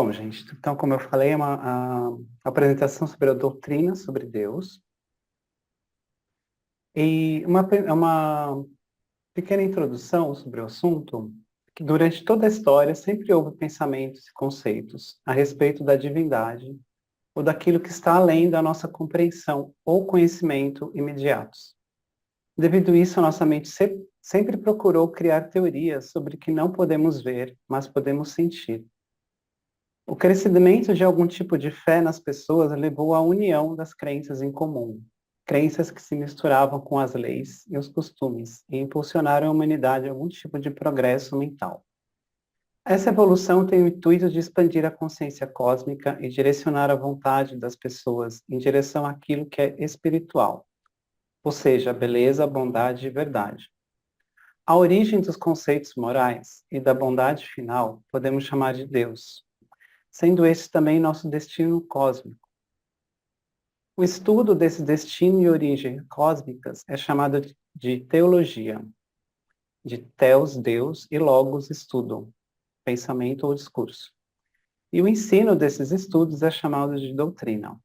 Bom, gente, então, como eu falei, é uma apresentação sobre a doutrina sobre Deus. E uma pequena introdução sobre o assunto, que durante toda a história sempre houve pensamentos e conceitos a respeito da divindade ou daquilo que está além da nossa compreensão ou conhecimento imediatos. Devido a isso, a nossa mente sempre procurou criar teorias sobre o que não podemos ver, mas podemos sentir. O crescimento de algum tipo de fé nas pessoas levou à união das crenças em comum, crenças que se misturavam com as leis e os costumes e impulsionaram a humanidade a algum tipo de progresso mental. Essa evolução tem o intuito de expandir a consciência cósmica e direcionar a vontade das pessoas em direção àquilo que é espiritual, ou seja, a beleza, a bondade e verdade. A origem dos conceitos morais e da bondade final podemos chamar de Deus, sendo esse também nosso destino cósmico. O estudo desse destino e origem cósmicas é chamado de teologia, de theos, Deus, e logos, estudo, pensamento ou discurso. E o ensino desses estudos é chamado de doutrina.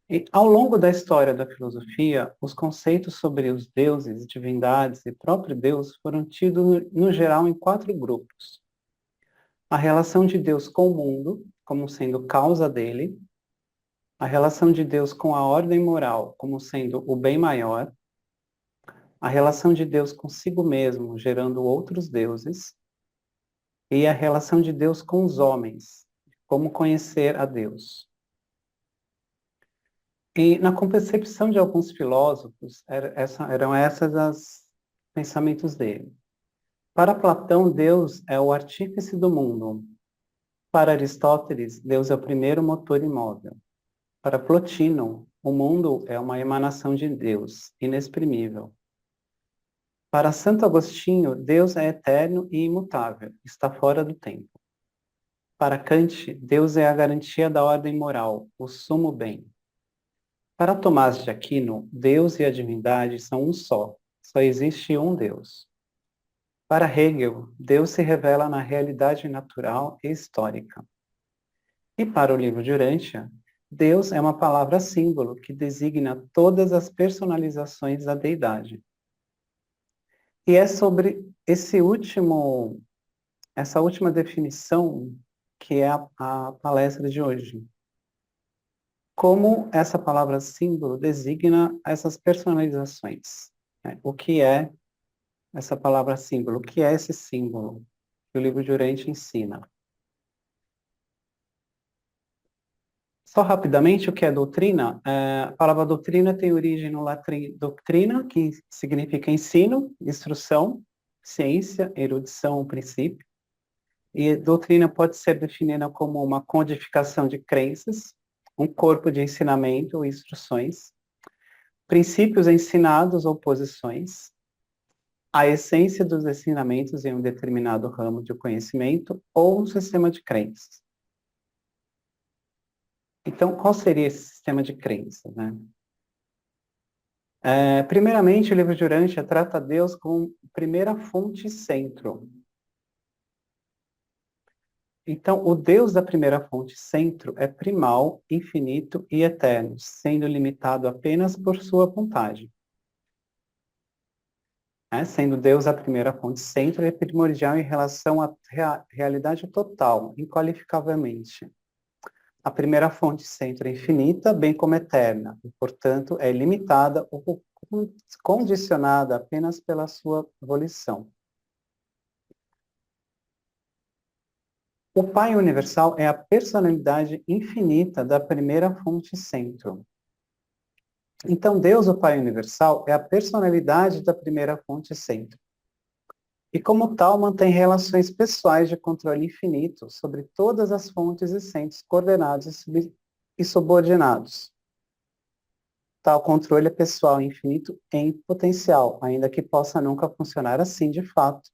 E, ao longo da história da filosofia, os conceitos sobre os deuses, divindades e próprio Deus foram tidos, no geral, em 4 grupos. A relação de Deus com o mundo, como sendo causa dele, a relação de Deus com a ordem moral como sendo o bem maior, a relação de Deus consigo mesmo, gerando outros deuses, e a relação de Deus com os homens, como conhecer a Deus. E na concepção de alguns filósofos, eram essas as pensamentos dele. Para Platão, Deus é o artífice do mundo. Para Aristóteles, Deus é o primeiro motor imóvel. Para Plotino, o mundo é uma emanação de Deus, inexprimível. Para Santo Agostinho, Deus é eterno e imutável, está fora do tempo. Para Kant, Deus é a garantia da ordem moral, o sumo bem. Para Tomás de Aquino, Deus e a divindade são um só existe um Deus. Para Hegel, Deus se revela na realidade natural e histórica. E para o livro de Urântia, Deus é uma palavra símbolo que designa todas as personalizações da deidade. E é sobre essa última definição que é a palestra de hoje. Como essa palavra símbolo designa essas personalizações? Né? O que é essa palavra símbolo? O que é esse símbolo que o livro de Urântia ensina? Só rapidamente, o que é doutrina? A palavra doutrina tem origem no latim doctrina, que significa ensino, instrução, ciência, erudição, princípio. E doutrina pode ser definida como uma codificação de crenças, um corpo de ensinamento ou instruções, princípios ensinados ou posições, a essência dos ensinamentos em um determinado ramo de conhecimento ou um sistema de crenças. Então, qual seria esse sistema de crenças, né? Primeiramente, o livro de Urântia trata Deus como primeira fonte e centro. Então, o Deus da primeira fonte centro é primal, infinito e eterno, sendo limitado apenas por sua vontade. Sendo Deus a primeira fonte centro, é primordial em relação à realidade total, inqualificavelmente. A primeira fonte centro é infinita, bem como eterna, e, portanto, é limitada ou condicionada apenas pela sua volição. O Pai Universal é a personalidade infinita da primeira fonte centro. Então, Deus, o Pai Universal, é a personalidade da primeira fonte centro. E, como tal, mantém relações pessoais de controle infinito sobre todas as fontes e centros coordenados e subordinados. Tal controle é pessoal e infinito em potencial, ainda que possa nunca funcionar assim de fato,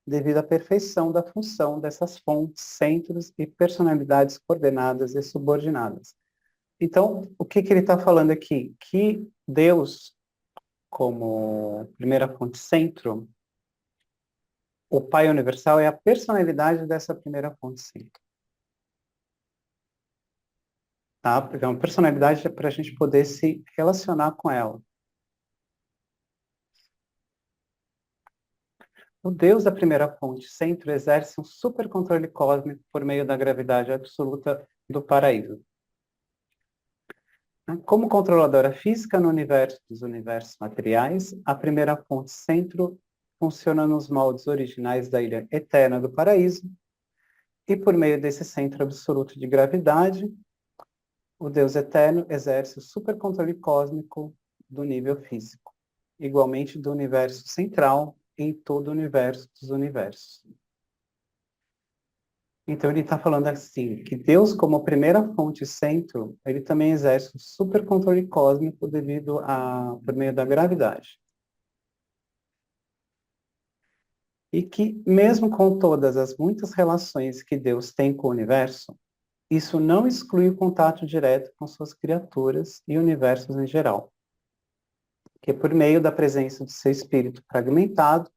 devido à perfeição da função dessas fontes, centros e personalidades coordenadas e subordinadas. Então, o que ele está falando aqui? Que Deus, como primeira fonte centro, o Pai Universal é a personalidade dessa primeira fonte centro. tá? Porque é uma personalidade para a gente poder se relacionar com ela. O Deus da primeira fonte, centro, exerce um supercontrole cósmico por meio da gravidade absoluta do paraíso. Como controladora física no universo dos universos materiais, a primeira fonte, centro, funciona nos moldes originais da ilha eterna do paraíso, e por meio desse centro absoluto de gravidade, o Deus eterno exerce o supercontrole cósmico do nível físico, igualmente do universo central em todo o universo dos universos. Então ele está falando assim, que Deus, como primeira fonte centro, ele também exerce um supercontrole cósmico por meio da gravidade. E que, mesmo com todas as muitas relações que Deus tem com o universo, isso não exclui o contato direto com suas criaturas e universos em geral. Que por meio da presença do seu espírito fragmentado,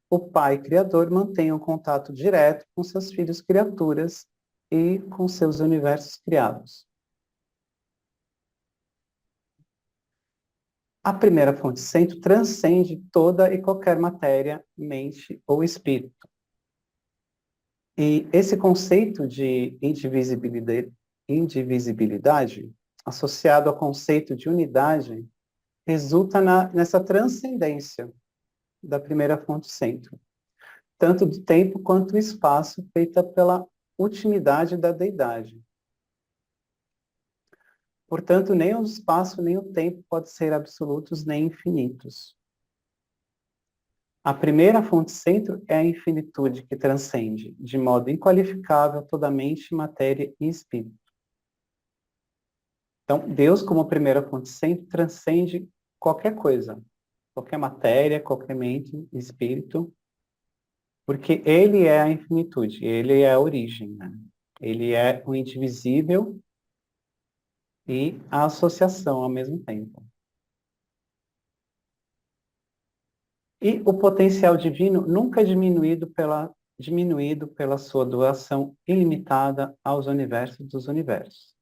o Pai Criador mantém um contato direto com seus filhos criaturas e com seus universos criados. A primeira fonte centro transcende toda e qualquer matéria, mente ou espírito. E esse conceito de indivisibilidade, associado ao conceito de unidade, resulta nessa transcendência da primeira fonte centro, tanto do tempo quanto do espaço, feita pela ultimidade da deidade. Portanto, nem o espaço nem o tempo podem ser absolutos nem infinitos. A primeira fonte centro é a infinitude que transcende, de modo inqualificável, toda mente, matéria e espírito. Então, Deus, como primeira fonte centro, transcende qualquer coisa, qualquer matéria, qualquer mente, espírito, porque Ele é a infinitude, Ele é a origem, né? Ele é o indivisível e a associação ao mesmo tempo. E o potencial divino nunca é diminuído pela sua doação ilimitada aos universos dos universos.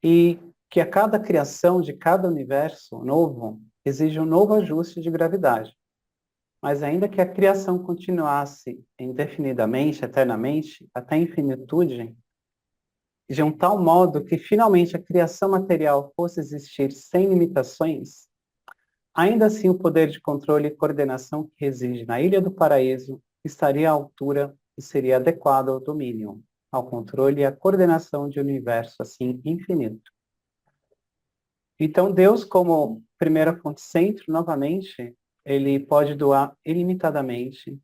E que a cada criação de cada universo novo exige um novo ajuste de gravidade. Mas ainda que a criação continuasse indefinidamente, eternamente, até a infinitude, de um tal modo que finalmente a criação material fosse existir sem limitações, ainda assim o poder de controle e coordenação que reside na Ilha do Paraíso estaria à altura e seria adequado ao domínio, ao controle e à coordenação de um universo assim infinito. Então Deus, como primeira fonte centro, novamente, ele pode doar ilimitadamente,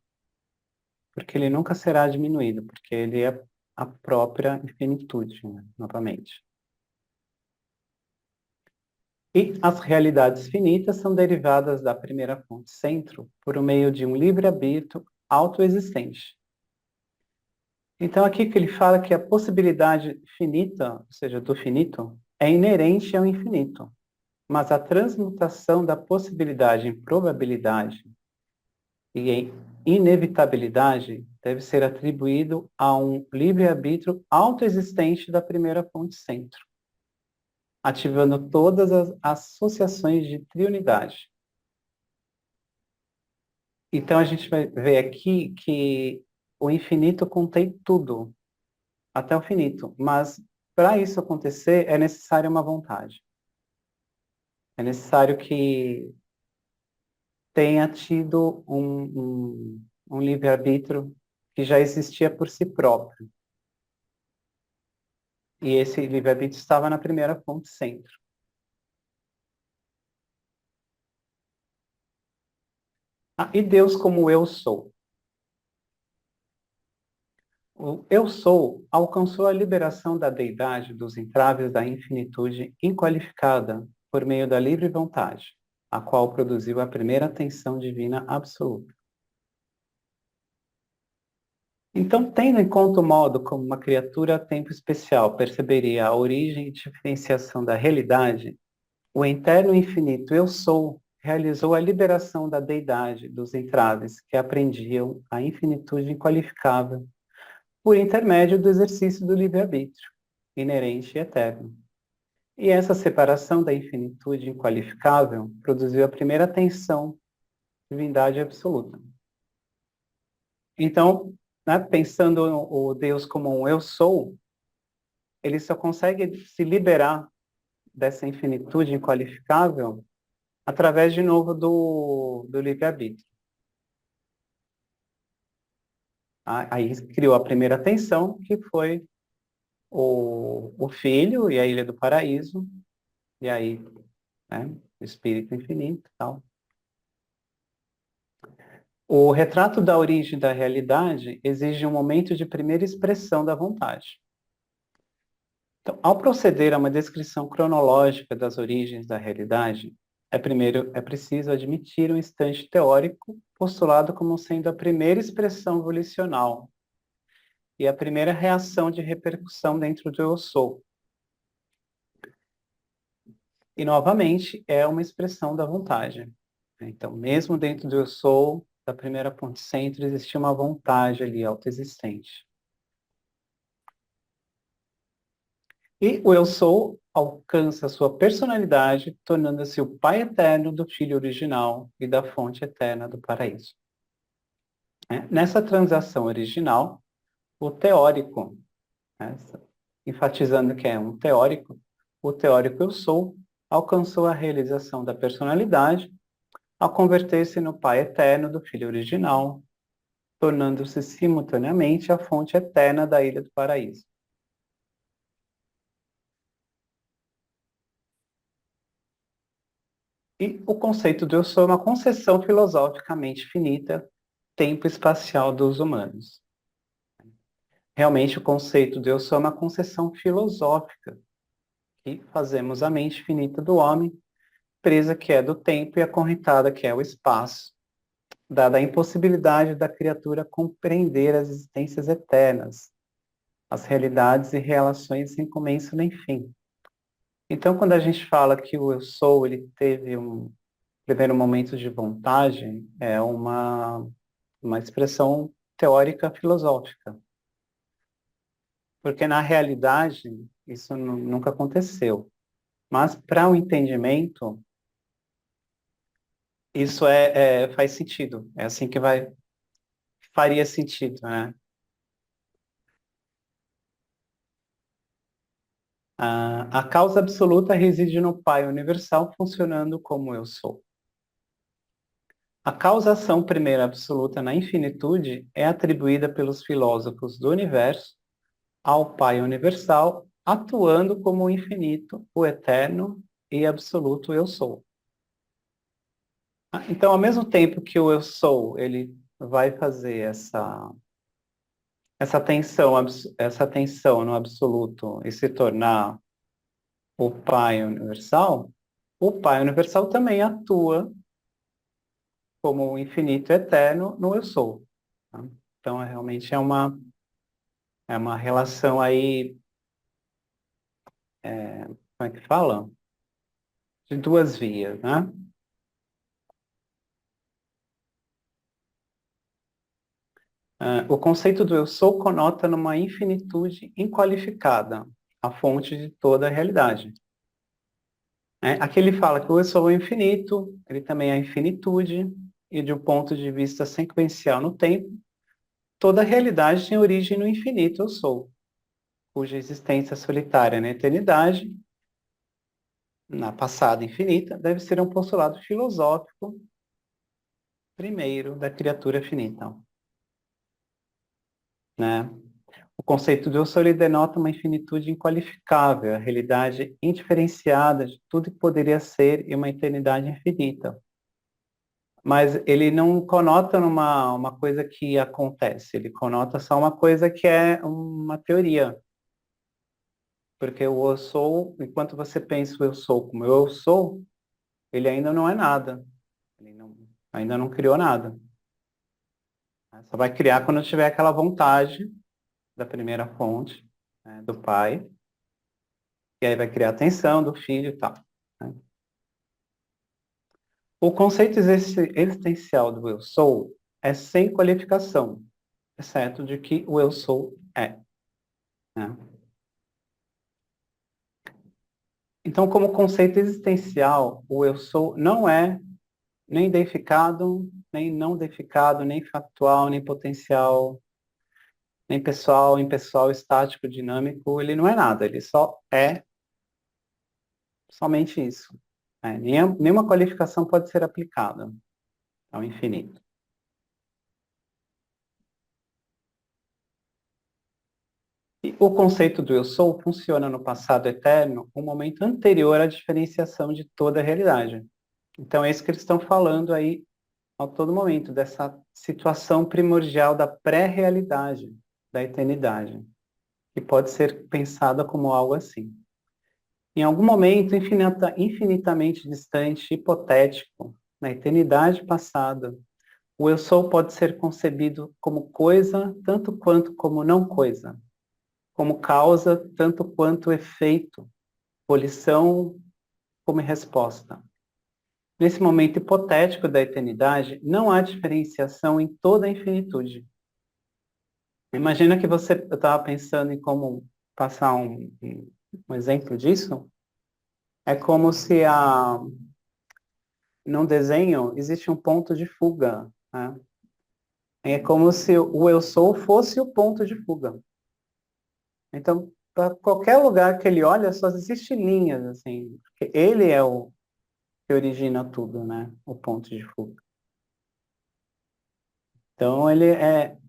porque ele nunca será diminuído, porque ele é a própria infinitude, né? Novamente. E as realidades finitas são derivadas da primeira fonte centro por meio de um livre-arbítrio autoexistente. Então aqui que ele fala que a possibilidade finita, ou seja, do finito, é inerente ao infinito, mas a transmutação da possibilidade em probabilidade e em inevitabilidade deve ser atribuído a um livre-arbítrio autoexistente da primeira fonte centro, ativando todas as associações de triunidade. Então a gente vai ver aqui que o infinito contém tudo, até o finito, mas para isso acontecer é necessária uma vontade. É necessário que tenha tido um livre-arbítrio que já existia por si próprio. E esse livre-arbítrio estava na primeira fonte centro. E Deus como eu sou. O eu sou alcançou a liberação da deidade dos entraves da infinitude inqualificada por meio da livre vontade, a qual produziu a primeira atenção divina absoluta. Então, tendo em conta o modo como uma criatura a tempo especial perceberia a origem e diferenciação da realidade, o eterno e infinito eu sou realizou a liberação da deidade dos entraves que aprendiam a infinitude inqualificável por intermédio do exercício do livre-arbítrio. inerente e eterno. E essa separação da infinitude inqualificável produziu a primeira tensão, divindade absoluta. Então, né, pensando o Deus como um eu sou, ele só consegue se liberar dessa infinitude inqualificável através, de novo, do livre-arbítrio. Aí criou a primeira tensão, que foi o Filho e a Ilha do Paraíso, e aí, né, o Espírito Infinito e tal. O retrato da origem da realidade exige um momento de primeira expressão da vontade. Então, ao proceder a uma descrição cronológica das origens da realidade, primeiro é preciso admitir um instante teórico postulado como sendo a primeira expressão volicional e a primeira reação de repercussão dentro do eu sou. E, novamente, é uma expressão da vontade. Então, mesmo dentro do eu sou, da primeira ponte centro, existia uma vontade ali autoexistente. E o eu sou alcança sua personalidade, tornando-se o Pai eterno do Filho original e da fonte eterna do paraíso. Nessa transação original, o teórico, né, enfatizando que é um teórico, o teórico eu sou alcançou a realização da personalidade ao converter-se no Pai eterno do Filho original, tornando-se simultaneamente a fonte eterna da Ilha do Paraíso. E o conceito de eu sou é uma concepção filosoficamente finita, tempo espacial dos humanos. Realmente, o conceito de eu sou é uma concepção filosófica, que fazemos a mente finita do homem, presa que é do tempo e acorrentada que é o espaço, dada a impossibilidade da criatura compreender as existências eternas, as realidades e relações sem começo nem fim. Então, quando a gente fala que o eu sou, ele teve um primeiro momento de vontade, é uma expressão teórica filosófica. Porque, na realidade, isso nunca aconteceu. Mas, para o entendimento, isso faz sentido. É assim que faria sentido, né? A causa absoluta reside no Pai universal funcionando como eu sou. A causação primeira absoluta na infinitude é atribuída pelos filósofos do universo ao Pai universal, atuando como o infinito, o eterno e absoluto eu sou. Então, ao mesmo tempo que o eu sou, ele vai fazer essa tensão no absoluto e se tornar o Pai universal também atua como o infinito eterno no eu sou. Tá? Então, realmente é uma relação aí, como é que fala? De duas vias, né? O conceito do eu sou conota numa infinitude inqualificada, a fonte de toda a realidade. Aqui ele fala que o eu sou o infinito, ele também é a infinitude, e de um ponto de vista sequencial no tempo, toda a realidade tem origem no infinito eu sou, cuja existência solitária na eternidade, na passada infinita, deve ser um postulado filosófico primeiro da criatura finita. Né? O conceito de eu sou ele denota uma infinitude inqualificável, a realidade indiferenciada de tudo que poderia ser e uma eternidade infinita. Mas ele não conota uma coisa que acontece, ele conota só uma coisa que é uma teoria. Porque o eu sou, enquanto você pensa o eu sou como eu sou, ele ainda não é nada. Ainda não criou nada. Só vai criar quando tiver aquela vontade da primeira fonte, né, do pai, e aí vai criar a atenção do filho e tal. Né? O conceito existencial do eu sou é sem qualificação, exceto de que o eu sou é. Né? Então, como conceito existencial, o eu sou não é nem deificado, nem não deificado, nem factual, nem potencial, nem pessoal, impessoal, estático, dinâmico, ele não é nada, ele só é somente isso. Nenhuma qualificação pode ser aplicada ao infinito. E o conceito do eu sou funciona no passado eterno, um momento anterior à diferenciação de toda a realidade. Então é isso que eles estão falando aí a todo momento, dessa situação primordial da pré-realidade, da eternidade, que pode ser pensada como algo assim. Em algum momento infinitamente distante, hipotético, na eternidade passada, o eu sou pode ser concebido como coisa, tanto quanto como não coisa, como causa, tanto quanto efeito, volição como resposta. Nesse momento hipotético da eternidade, não há diferenciação em toda a infinitude. Imagina que eu estava pensando em como passar um exemplo disso. É como se num desenho existe um ponto de fuga, né? É como se o eu sou fosse o ponto de fuga. Então, para qualquer lugar que ele olha, só existe linhas, assim, porque ele é o que origina tudo, né? O ponto de fuga. Então,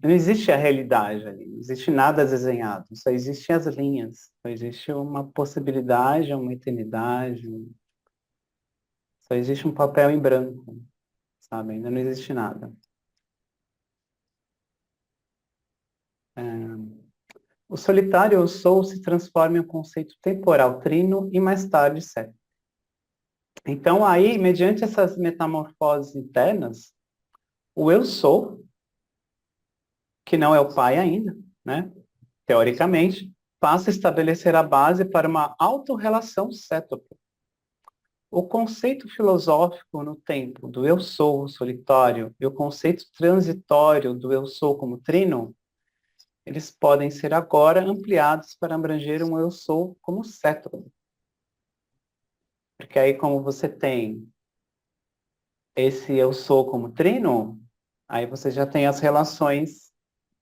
não existe a realidade ali, não existe nada desenhado, só existem as linhas, só existe uma possibilidade, uma eternidade, só existe um papel em branco, sabe? Ainda não existe nada. O solitário eu sou se transforma em um conceito temporal trino e mais tarde século. Então, aí, mediante essas metamorfoses internas, o eu sou, que não é o pai ainda, né? Teoricamente, passa a estabelecer a base para uma autorrelação cétope. O conceito filosófico no tempo do eu sou solitário e o conceito transitório do eu sou como trino, eles podem ser agora ampliados para abranger um eu sou como cétope. Porque aí, como você tem esse eu sou como trino, aí você já tem as relações,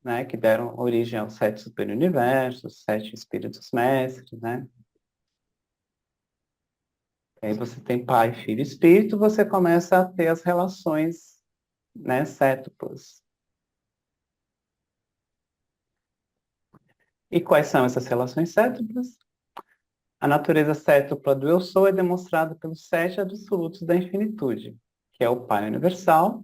né, que deram origem aos sete superuniversos, sete espíritos mestres, né? Aí você tem pai, filho e espírito, você começa a ter as relações, né, cétuplas. E quais são essas relações cétuplas? A natureza cétupla do eu sou é demonstrada pelos sete absolutos da infinitude, que é o Pai universal,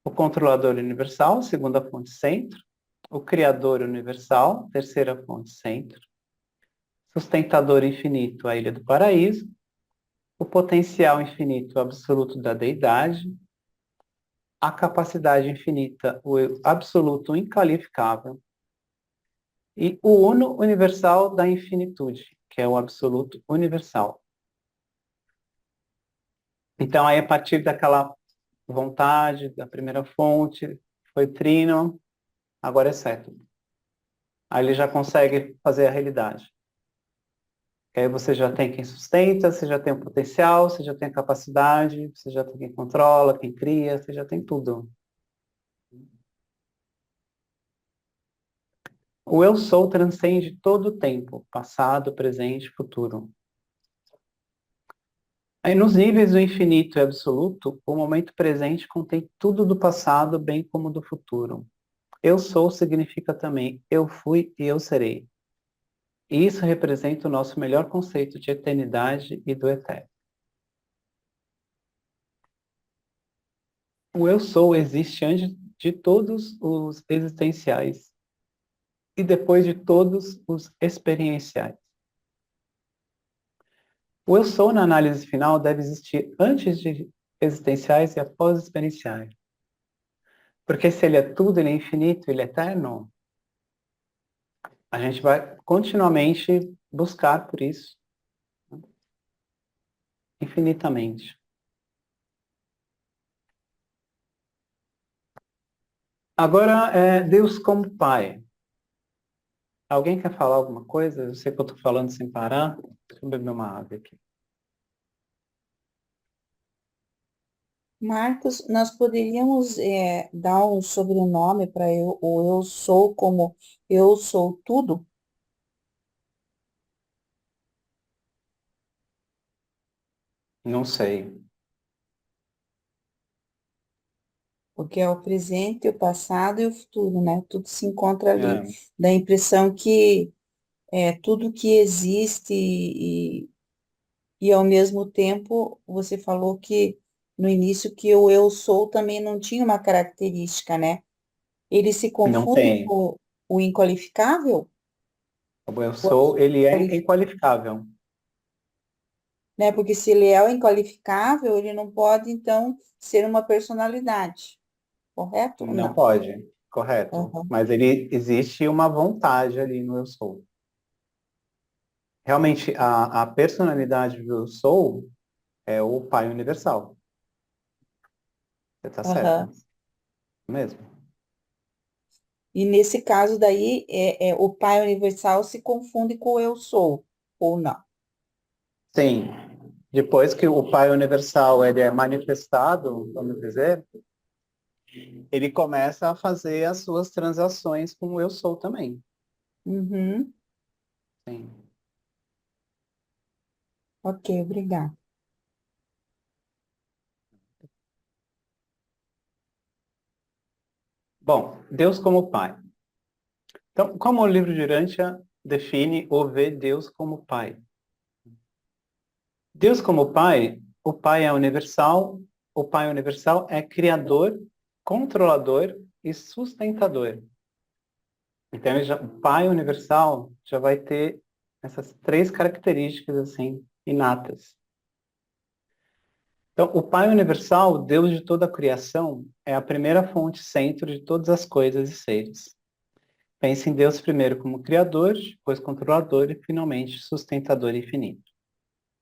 o controlador universal, segunda fonte centro, o criador universal, terceira fonte centro, sustentador infinito, a ilha do paraíso, o potencial infinito absoluto da deidade, a capacidade infinita, o eu absoluto incalificável, e o uno universal da infinitude, que é o absoluto universal. Então, aí, a partir daquela vontade, da primeira fonte, foi trino, agora é cétulo. Aí ele já consegue fazer a realidade. Que aí você já tem quem sustenta, você já tem o potencial, você já tem a capacidade, você já tem quem controla, quem cria, você já tem tudo. O eu sou transcende todo o tempo, passado, presente, futuro. Aí nos níveis do infinito e absoluto, o momento presente contém tudo do passado, bem como do futuro. Eu sou significa também eu fui e eu serei. E isso representa o nosso melhor conceito de eternidade e do eterno. O eu sou existe antes de todos os existenciais e depois de todos os experienciais. O eu sou, na análise final, deve existir antes de existenciais e após experienciais. Porque se ele é tudo, ele é infinito, ele é eterno, a gente vai continuamente buscar por isso, infinitamente. Agora, Deus como Pai. Alguém quer falar alguma coisa? Eu sei que eu estou falando sem parar. Deixa eu beber uma água aqui. Marcos, nós poderíamos dar um sobrenome para eu, ou eu sou como eu sou tudo, Não sei. porque é o presente, o passado e o futuro, né? Tudo se encontra ali. É, Dá a impressão que tudo que existe e ao mesmo tempo você falou que no início que o eu sou também não tinha uma característica, né? Ele se não confunde tem. com o inqualificável? O eu O sou, ele é absoluto, inqualificável. né? Porque se ele é o inqualificável, ele não pode, então, ser uma personalidade, correto ou Não não? pode, correto. Aham, Mas ele existe uma vontade ali no eu sou. Realmente, a personalidade do eu sou é o Pai Universal. Você está certo, aham. mesmo. E nesse caso daí, o Pai Universal se confunde com o eu sou, ou não? Sim. Depois que o Pai Universal ele é manifestado, vamos dizer, ele começa a fazer as suas transações com o eu sou também. Uhum. Sim. Ok, obrigada. Bom, Deus como Pai. Então, como o livro de Urântia define ou vê Deus como Pai? Deus como Pai, o Pai é universal, o Pai universal é criador, controlador e sustentador. Então, o Pai universal já vai ter essas três características assim inatas. Então, o Pai universal, o Deus de toda a criação, é a primeira fonte centro de todas as coisas e seres. Pense em Deus primeiro como criador, depois controlador e finalmente sustentador infinito,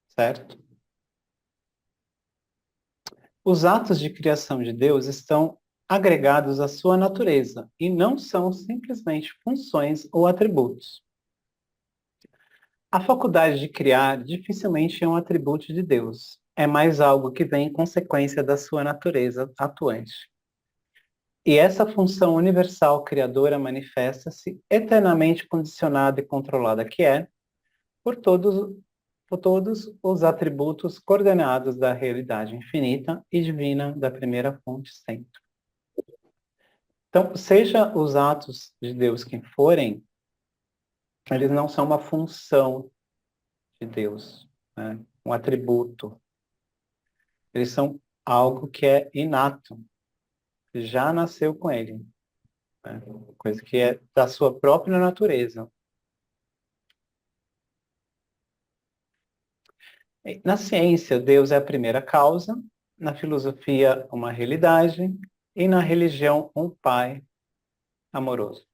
certo? Os atos de criação de Deus estão agregados à sua natureza e não são simplesmente funções ou atributos. A faculdade de criar dificilmente é um atributo de Deus, é mais algo que vem em consequência da sua natureza atuante. E essa função universal criadora manifesta-se eternamente condicionada e controlada que é por todos os atributos coordenados da realidade infinita e divina da primeira fonte sempre. Então, seja os atos de Deus quem forem, eles não são uma função de Deus, né? Um atributo. Eles são algo que é inato, que já nasceu com ele, né? Coisa que é da sua própria natureza. Na ciência, Deus é a primeira causa, na filosofia, uma realidade, e na religião, um pai amoroso.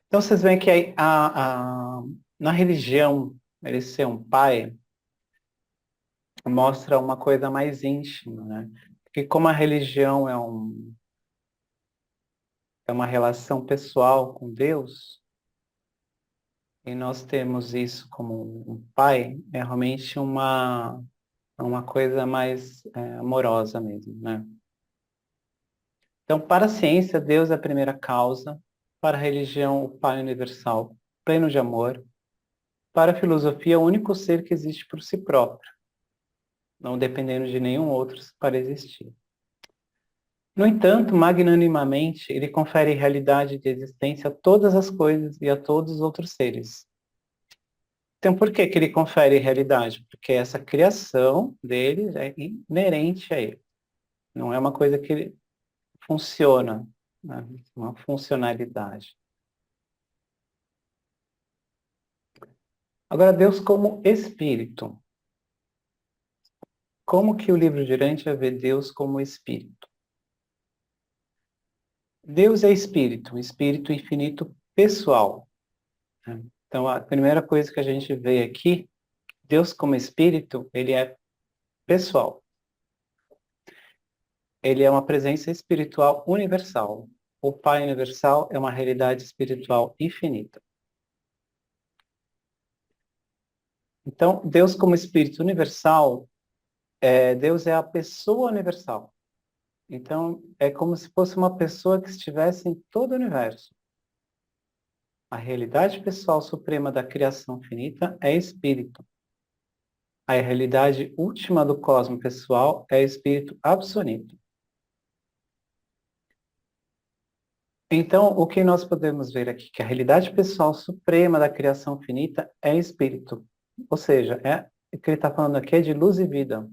Então, vocês veem que na religião, ele ser um pai mostra uma coisa mais íntima, né? Porque como a religião é uma relação pessoal com Deus, e nós temos isso como um pai, é realmente uma coisa mais amorosa mesmo, né? Então, para a ciência, Deus é a primeira causa, para a religião, o Pai universal, pleno de amor, para a filosofia, o único ser que existe por si próprio, não dependendo de nenhum outro para existir. No entanto, magnanimamente, ele confere realidade de existência a todas as coisas e a todos os outros seres. Então, por que que ele confere realidade? Porque essa criação dele é inerente a ele. Não é uma coisa que funciona, né? Uma funcionalidade. Agora, Deus como espírito. Como que o livro de Urântia vê Deus como espírito? Deus é espírito, um espírito infinito pessoal, né? Então, a primeira coisa que a gente vê aqui, Deus como espírito, ele é pessoal. Ele é uma presença espiritual universal. o Pai universal é uma realidade espiritual infinita. Então, Deus como Espírito universal, Deus é a pessoa universal. Então, é como se fosse uma pessoa que estivesse em todo o universo. A realidade pessoal suprema da criação finita é Espírito. A realidade última do cosmo pessoal é Espírito absoluto. Então, o que nós podemos ver aqui? Que a realidade pessoal suprema da criação finita é Espírito. Ou seja, o que ele está falando aqui é de luz e vida.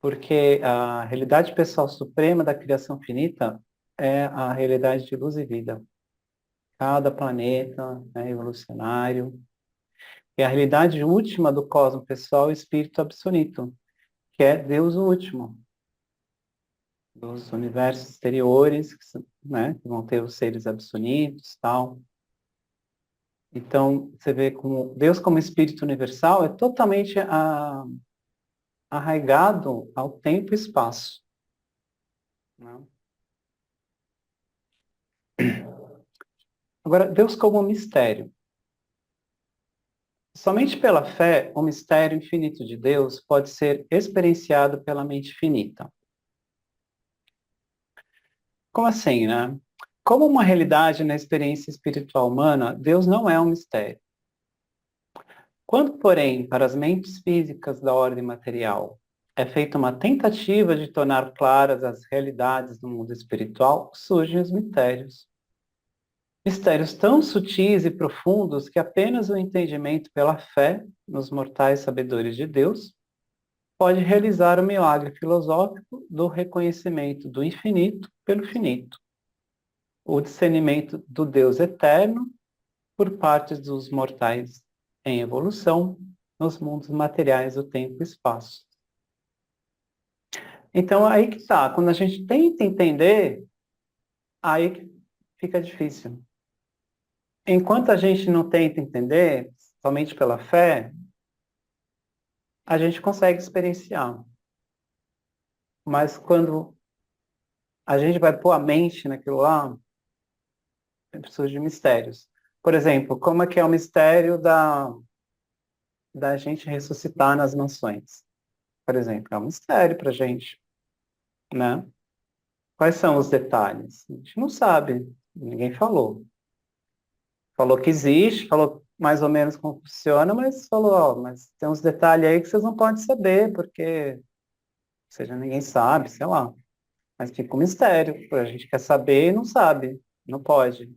Porque a realidade pessoal suprema da criação finita é a realidade de luz e vida. Cada planeta é evolucionário. E a realidade última do cosmo pessoal é o Espírito absoluto, que é Deus o último. Dos universos exteriores, né, que vão ter os seres absolutos, tal. Então, você vê como Deus como Espírito universal é totalmente arraigado ao tempo e espaço. Né? Agora, Deus como mistério. Somente pela fé, o mistério infinito de Deus pode ser experienciado pela mente finita. Como assim, né? Como uma realidade na experiência espiritual humana, Deus não é um mistério. Quando, porém, para as mentes físicas da ordem material, é feita uma tentativa de tornar claras as realidades do mundo espiritual, surgem os mistérios. Mistérios tão sutis e profundos que apenas o entendimento pela fé nos mortais sabedores de Deus pode realizar o milagre filosófico do reconhecimento do infinito pelo finito, o discernimento do Deus eterno por parte dos mortais em evolução nos mundos materiais do tempo e espaço. Então, aí que tá. Quando a gente tenta entender, aí que fica difícil. Enquanto a gente não tenta entender, somente pela fé, a gente consegue experienciar. Mas quando a gente vai pôr a mente naquilo lá, surgem mistérios. Por exemplo, como é que é o mistério da gente ressuscitar nas mansões? Por exemplo, é um mistério para a gente, né? Quais são os detalhes? A gente não sabe, ninguém falou. Falou que existe, falou mais ou menos como funciona, mas falou, ó, mas tem uns detalhes aí que vocês não podem saber, porque, ou seja, ninguém sabe, sei lá. Mas fica um mistério, a gente quer saber e não sabe, não pode.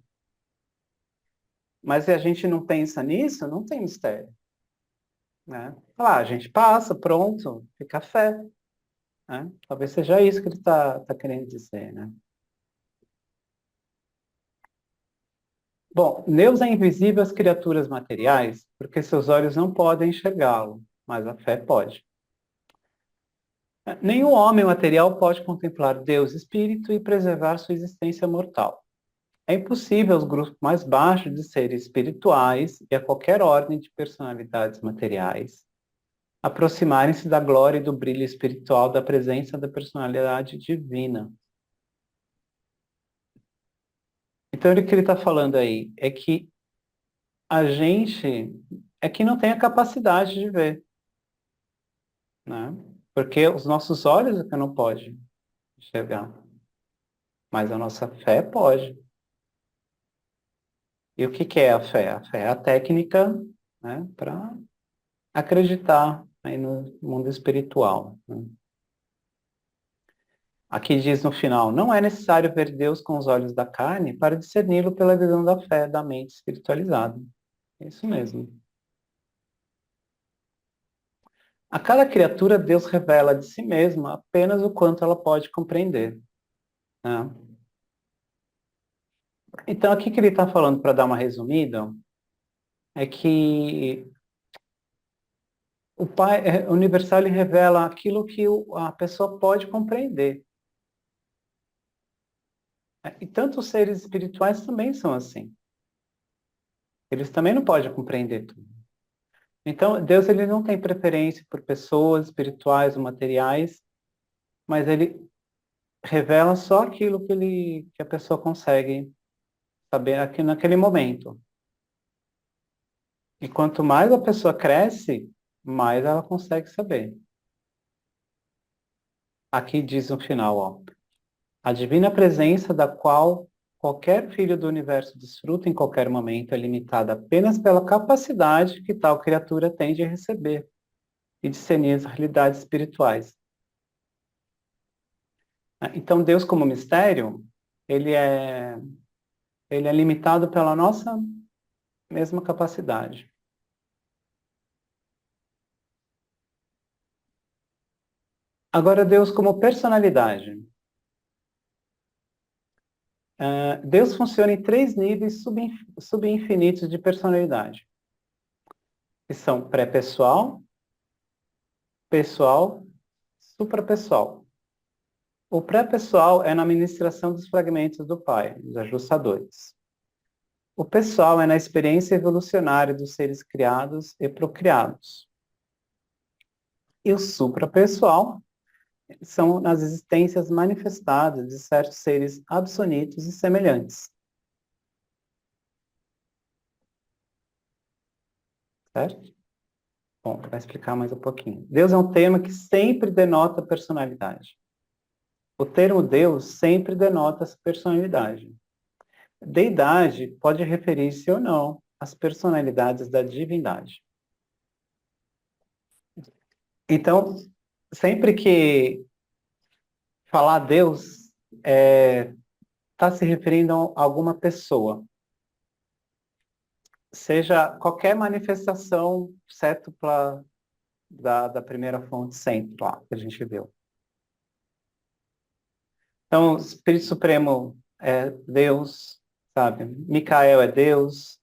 Mas se a gente não pensa nisso, não tem mistério, né? Ah, a gente passa, pronto, fica a fé, né? Talvez seja isso que ele tá querendo dizer, né? Bom, Deus é invisível às criaturas materiais, porque seus olhos não podem enxergá-lo, mas a fé pode. Nenhum homem material pode contemplar Deus espírito e preservar sua existência mortal. É impossível aos grupos mais baixos de seres espirituais e a qualquer ordem de personalidades materiais aproximarem-se da glória e do brilho espiritual da presença da personalidade divina. Então, o que ele está falando aí é que a gente é que não tem a capacidade de ver, né? Porque os nossos olhos é que não podem enxergar, mas a nossa fé pode. E o que que é a fé? A fé é a técnica, né, para acreditar aí no mundo espiritual, né? Aqui diz no final, não é necessário ver Deus com os olhos da carne para discerni-lo pela visão da fé, da mente espiritualizada. É isso mesmo. A cada criatura, Deus revela de si mesma apenas o quanto ela pode compreender, né? Então, aqui que ele está falando, para dar uma resumida, é que o Pai universal ele revela aquilo que a pessoa pode compreender. E tanto os seres espirituais também são assim. Eles também não podem compreender tudo. Então, Deus ele não tem preferência por pessoas espirituais ou materiais, mas ele revela só aquilo que a pessoa consegue saber aqui naquele momento. E quanto mais a pessoa cresce, mais ela consegue saber. Aqui diz no final, ó, a divina presença da qual qualquer filho do universo desfruta em qualquer momento é limitada apenas pela capacidade que tal criatura tem de receber e discernir as realidades espirituais. Então, Deus como mistério, ele é, ele é limitado pela nossa mesma capacidade. Agora, Deus como personalidade. Deus funciona em 3 níveis subinfinitos de personalidade, que são pré-pessoal, pessoal, suprapessoal. O pré-pessoal é na ministração dos fragmentos do Pai, dos ajustadores. O pessoal é na experiência evolucionária dos seres criados e procriados. E o suprapessoal são nas existências manifestadas de certos seres absolutos e semelhantes. Certo? Bom, vai explicar mais um pouquinho. Deus é um termo que sempre denota personalidade. O termo Deus sempre denota essa personalidade. Deidade pode referir-se ou não às personalidades da divindade. Então, sempre que falar Deus, está se referindo a alguma pessoa. Seja qualquer manifestação cétupla da primeira fonte sempre lá, que a gente viu. Então, o Espírito Supremo é Deus, sabe? Micael é Deus.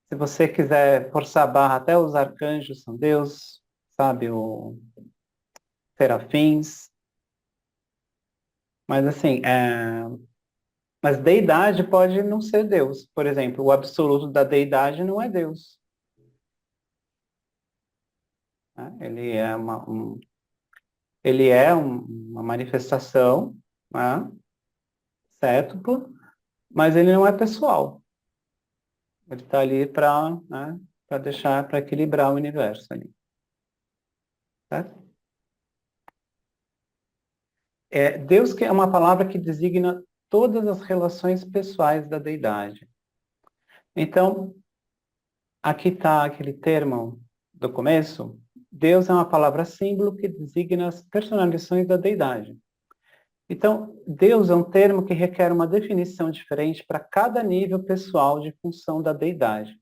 Se você quiser forçar a barra, até os arcanjos são Deus, sabe? Os serafins. Mas assim, mas deidade pode não ser Deus. Por exemplo, o absoluto da deidade não é Deus. Né? Ele é uma manifestação, né? Cétuplo, mas ele não é pessoal. Ele está ali para, né, para deixar, para equilibrar o universo ali. Certo? Deus que é uma palavra que designa todas as relações pessoais da deidade. Então, aqui está aquele termo do começo. Deus é uma palavra símbolo que designa as personalizações da deidade. Então, Deus é um termo que requer uma definição diferente para cada nível pessoal de função da deidade.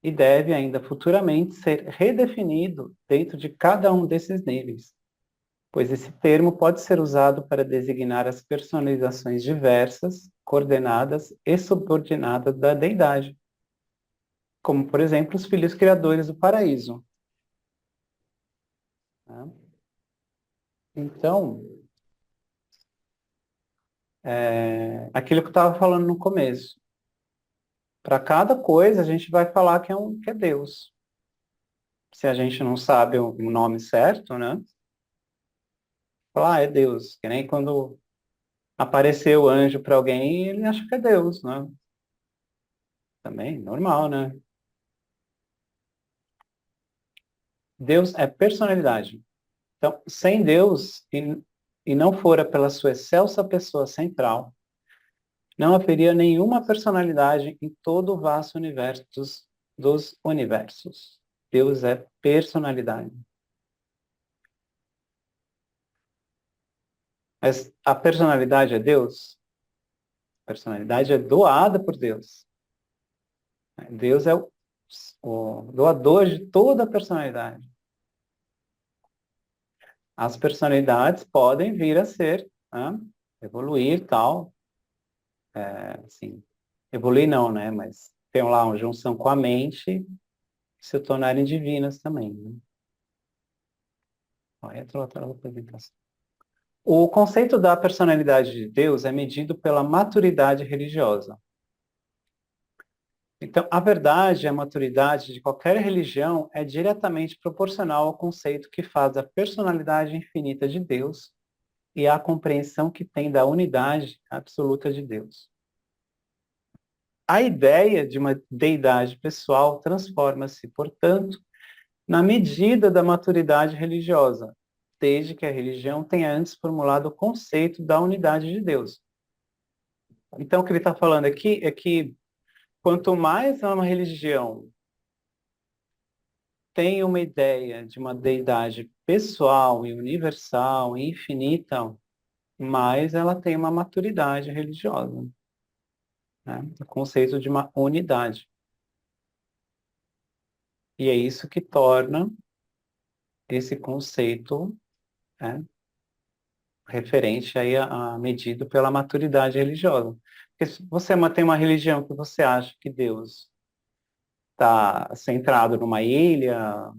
E deve ainda futuramente ser redefinido dentro de cada um desses níveis, pois esse termo pode ser usado para designar as personalizações diversas, coordenadas e subordinadas da deidade, como, por exemplo, os filhos criadores do paraíso. Tá? Então, aquilo que eu estava falando no começo. Para cada coisa, a gente vai falar que é Deus. Se a gente não sabe o nome certo, né? Falar, é Deus. Que nem quando apareceu o anjo para alguém, ele acha que é Deus, né? Também, normal, né? Deus é personalidade. Então, sem Deus, e não fora pela sua excelsa pessoa central, não haveria nenhuma personalidade em todo o vasto universo dos universos. Deus é personalidade. Mas a personalidade é Deus? A personalidade é doada por Deus. Deus é o doador de toda a personalidade. As personalidades podem vir a ser, né, evoluir tal, assim, evoluir não, né, mas tem lá uma junção com a mente, se tornarem divinas também. Né? Olha, outra apresentação. O conceito da personalidade de Deus é medido pela maturidade religiosa. Então, a verdade e a maturidade de qualquer religião é diretamente proporcional ao conceito que faz a personalidade infinita de Deus e a compreensão que tem da unidade absoluta de Deus. A ideia de uma deidade pessoal transforma-se, portanto, na medida da maturidade religiosa, desde que a religião tenha antes formulado o conceito da unidade de Deus. Então, o que ele está falando aqui é que quanto mais uma religião tem uma ideia de uma deidade pessoal e universal e infinita, mais ela tem uma maturidade religiosa, né? O conceito de uma unidade. E é isso que torna esse conceito, né, referente aí a medido pela maturidade religiosa. Porque se você tem uma religião que você acha que Deus está centrado numa ilha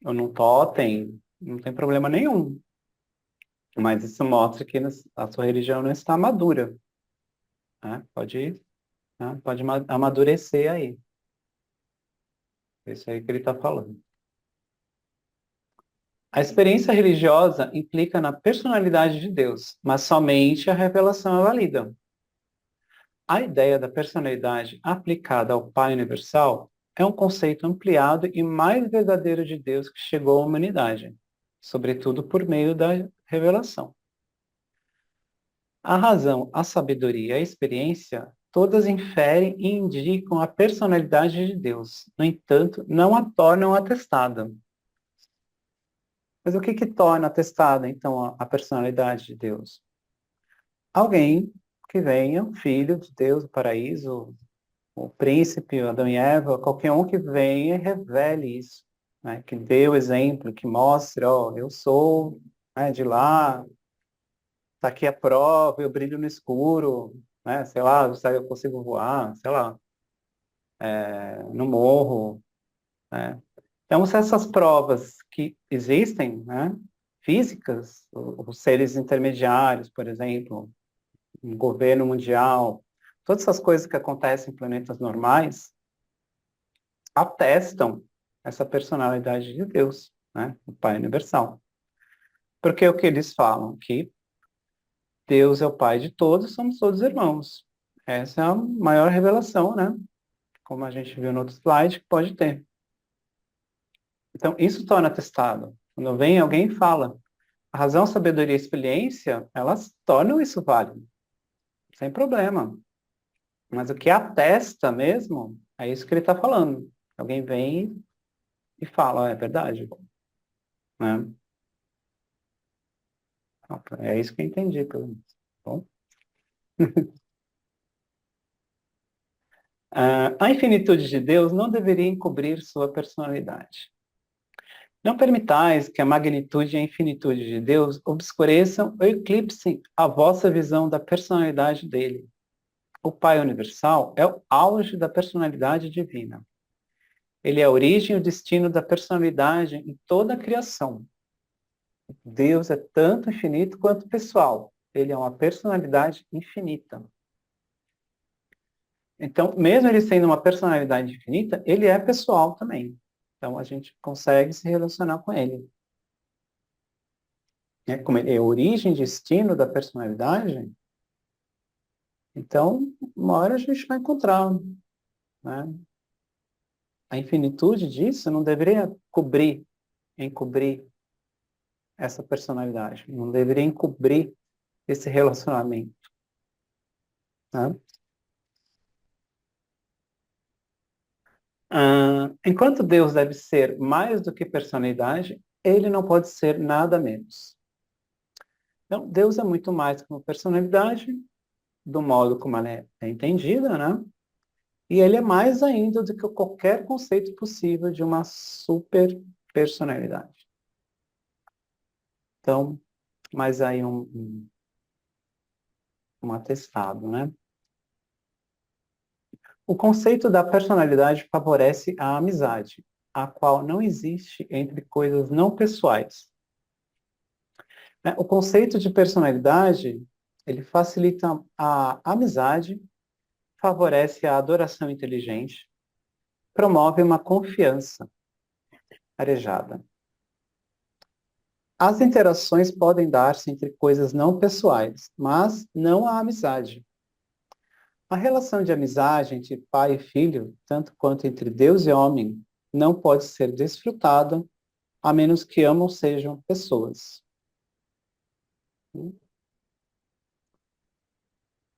ou num totem, não tem problema nenhum. Mas isso mostra que a sua religião não está madura, né? Pode amadurecer aí. É isso aí que ele está falando. A experiência religiosa implica na personalidade de Deus, mas somente a revelação é válida. A ideia da personalidade aplicada ao Pai Universal é um conceito ampliado e mais verdadeiro de Deus que chegou à humanidade, sobretudo por meio da revelação. A razão, a sabedoria e a experiência, todas inferem e indicam a personalidade de Deus. No entanto, não a tornam atestada. Mas o que torna atestada, então, a personalidade de Deus? Alguém que venha, o Filho de Deus, o paraíso, o príncipe, Adão e Eva, qualquer um que venha e revele isso, né? Que dê o exemplo, que mostre, ó, eu sou, né, de lá, tá aqui a prova, eu brilho no escuro, né? Sei lá, eu consigo voar, sei lá, no morro, né? Então, se essas provas que existem, né, físicas, os seres intermediários, por exemplo, um governo mundial, todas essas coisas que acontecem em planetas normais, atestam essa personalidade de Deus, né, o Pai Universal. Porque o que eles falam? Que Deus é o Pai de todos, somos todos irmãos. Essa é a maior revelação, né? Como a gente viu no outro slide, que pode ter. Então, isso torna atestado. Quando vem alguém e fala, a razão, sabedoria e experiência, elas tornam isso válido, sem problema. Mas o que atesta mesmo, é isso que ele está falando. Alguém vem e fala, é verdade, né? É isso que eu entendi, pelo menos. Bom. A infinitude de Deus não deveria encobrir sua personalidade. Não permitais que a magnitude e a infinitude de Deus obscureçam ou eclipsem a vossa visão da personalidade dele. O Pai Universal é o auge da personalidade divina. Ele é a origem e o destino da personalidade em toda a criação. Deus é tanto infinito quanto pessoal. Ele é uma personalidade infinita. Então, mesmo ele sendo uma personalidade infinita, ele é pessoal também. Então, a gente consegue se relacionar com ele. Como ele é a origem e destino da personalidade, então, uma hora a gente vai encontrar, né? A infinitude disso não deveria encobrir essa personalidade, não deveria encobrir esse relacionamento, né? Enquanto Deus deve ser mais do que personalidade, ele não pode ser nada menos. Então, Deus é muito mais que uma personalidade, do modo como ela é entendida, né? E ele é mais ainda do que qualquer conceito possível de uma super personalidade. Então, mais aí um atestado, né? O conceito da personalidade favorece a amizade, a qual não existe entre coisas não pessoais. O conceito de personalidade, ele facilita a amizade, favorece a adoração inteligente, promove uma confiança arejada. As interações podem dar-se entre coisas não pessoais, mas não a amizade. A relação de amizade entre pai e filho, tanto quanto entre Deus e homem, não pode ser desfrutada a menos que amam sejam pessoas.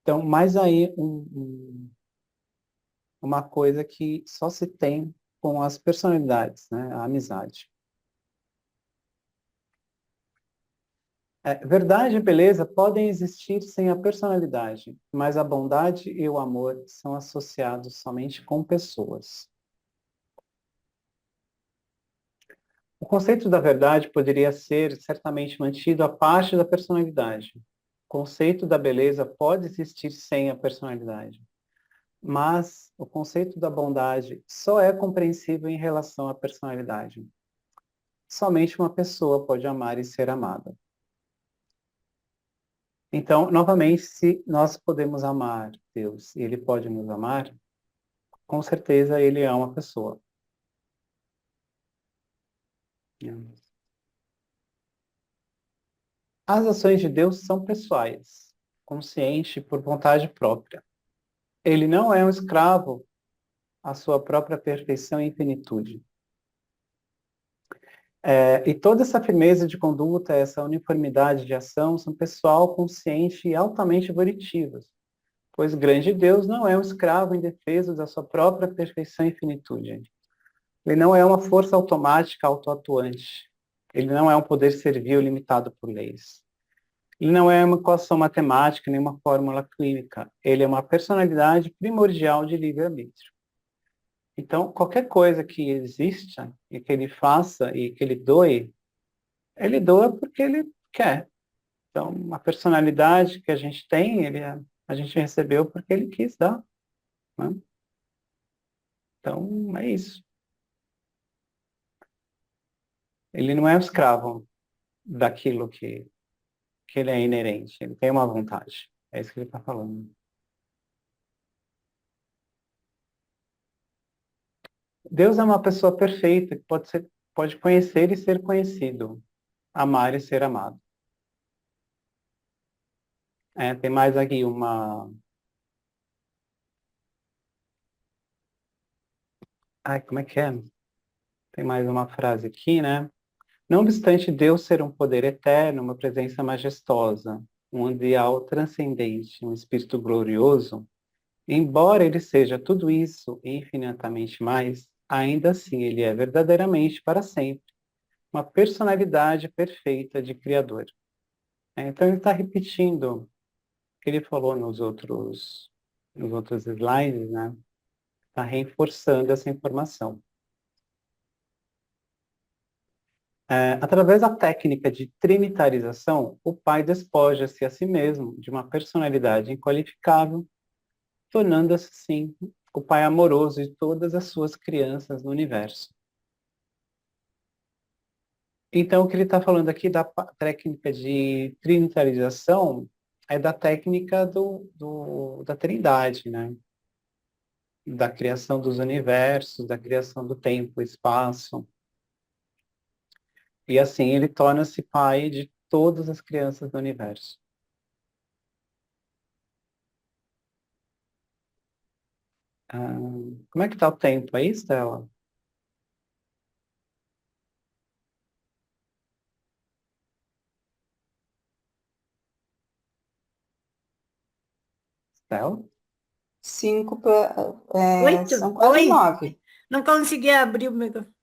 Então, mais aí uma coisa que só se tem com as personalidades, né? A amizade. Verdade e beleza podem existir sem a personalidade, mas a bondade e o amor são associados somente com pessoas. O conceito da verdade poderia ser certamente mantido à parte da personalidade. O conceito da beleza pode existir sem a personalidade, mas o conceito da bondade só é compreensível em relação à personalidade. Somente uma pessoa pode amar e ser amada. Então, novamente, se nós podemos amar Deus e Ele pode nos amar, com certeza Ele é uma pessoa. As ações de Deus são pessoais, consciente por vontade própria. Ele não é um escravo à sua própria perfeição e infinitude. E toda essa firmeza de conduta, essa uniformidade de ação são pessoal, consciente e altamente volitivas, pois grande Deus não é um escravo indefeso da sua própria perfeição e infinitude. Ele não é uma força automática autoatuante. Ele não é um poder servil limitado por leis. Ele não é uma equação matemática, nem uma fórmula química. Ele é uma personalidade primordial de livre-arbítrio. Então, qualquer coisa que exista e que ele faça e que ele doa porque ele quer. Então, a personalidade que a gente tem, a gente recebeu porque ele quis dar. Né? Então, é isso. Ele não é um escravo daquilo que ele é inerente. Ele tem uma vontade. É isso que ele está falando. Deus é uma pessoa perfeita que pode conhecer e ser conhecido, amar e ser amado. Tem mais aqui uma. Ai, como é que é? Tem mais uma frase aqui, né? Não obstante Deus ser um poder eterno, uma presença majestosa, um ideal transcendente, um espírito glorioso, embora ele seja tudo isso e infinitamente mais, ainda assim ele é verdadeiramente para sempre uma personalidade perfeita de Criador. Então ele está repetindo o que ele falou nos outros slides, né? Está reforçando essa informação. Através da técnica de trinitarização, o pai despoja-se a si mesmo de uma personalidade inqualificável, tornando-se, sim, o pai amoroso de todas as suas crianças no universo. Então, o que ele está falando aqui da técnica de trinitarização é da técnica da Trindade, né? Da criação dos universos, da criação do tempo, espaço. E assim ele torna-se pai de todas as crianças do universo. Como é que está o tempo aí, Stella? Stella? São quase Oi, 9. não consegui abrir o microfone.